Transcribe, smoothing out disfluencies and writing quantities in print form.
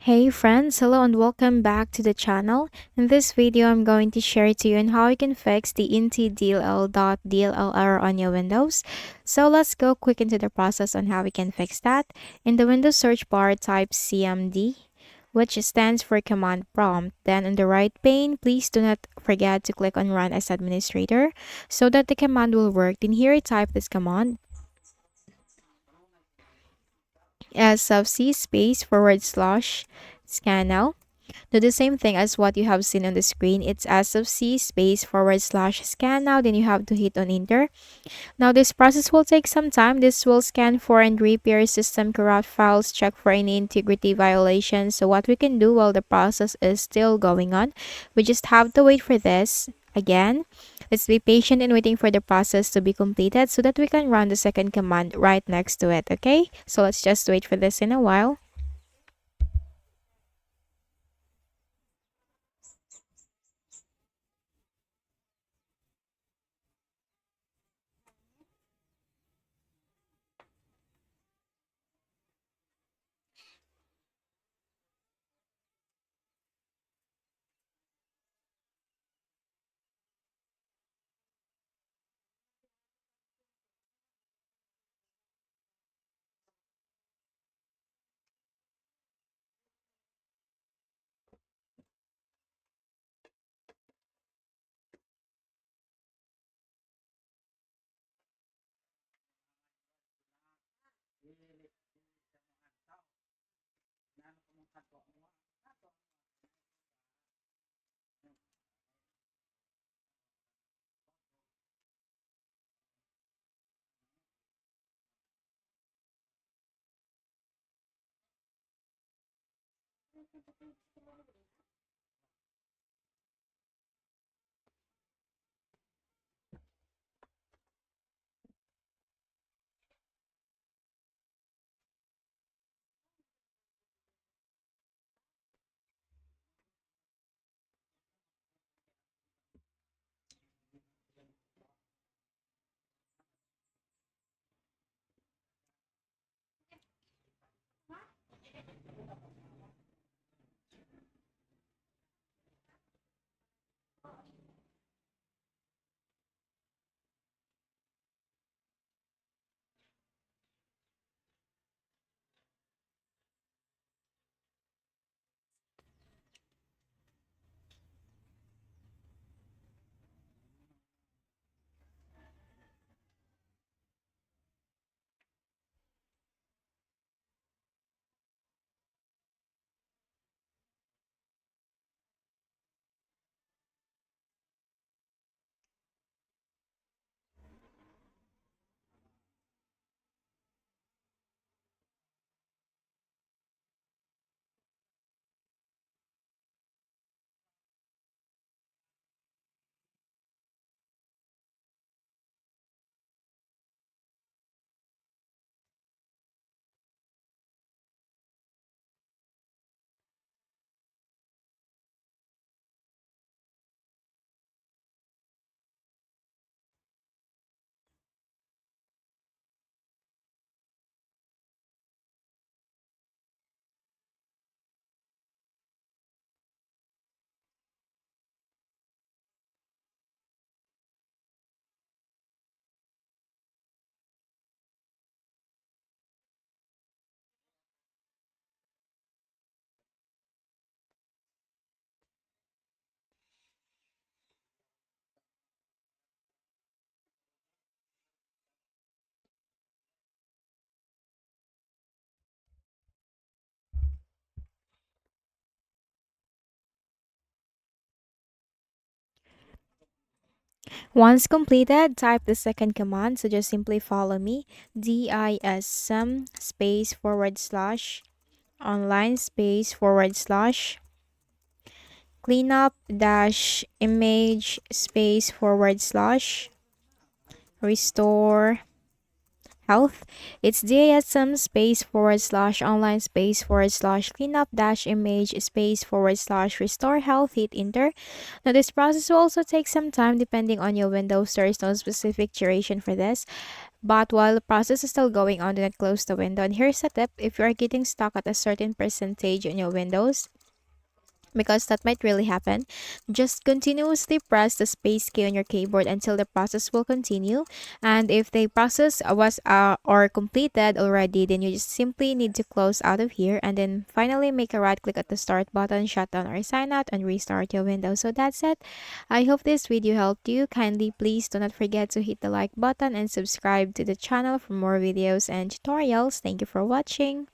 Hey friends, hello and welcome back to the channel. In this video, I'm going to share to you on how you can fix the NTDLL.DLL error on your Windows. So let's go quick into the process on how we can fix that. In the Windows search bar, type CMD, which stands for command prompt. Then on the right pane, please do not forget to click on run as administrator so that the command will work. Then here, type this command as of C space / scan now. Do the same thing as what you have seen on the screen. It's as of C space / scan now. Then you have to hit on enter. Now this process will take some time. This will scan for and repair system corrupt files, check for any integrity violations. So what we can do while the process is still going on, we just have to wait for this. Again, let's be patient in waiting for the process to be completed so that we can run the second command right next to it. Okay, so let's just wait for this in a while. Once completed, type the second command. So just simply follow me. DISM space / online space / cleanup dash image space / restore health. It's DASM space forward slash online space forward slash cleanup dash image space forward slash restore health. Hit enter. Now, this process will also take some time depending on your Windows. There is no specific duration for this. But while the process is still going on, do not close the window. And here's a tip: if you are getting stuck at a certain percentage on your Windows, because that might really happen, just continuously press the space key on your keyboard until the process will continue. And if the process was or completed already, then you just simply need to close out of here and then finally make a right click at the start button, shut down or sign out, and restart your window. So that's it. I hope this video helped you. Kindly please do not forget to hit the like button and subscribe to the channel for more videos and tutorials. Thank you for watching.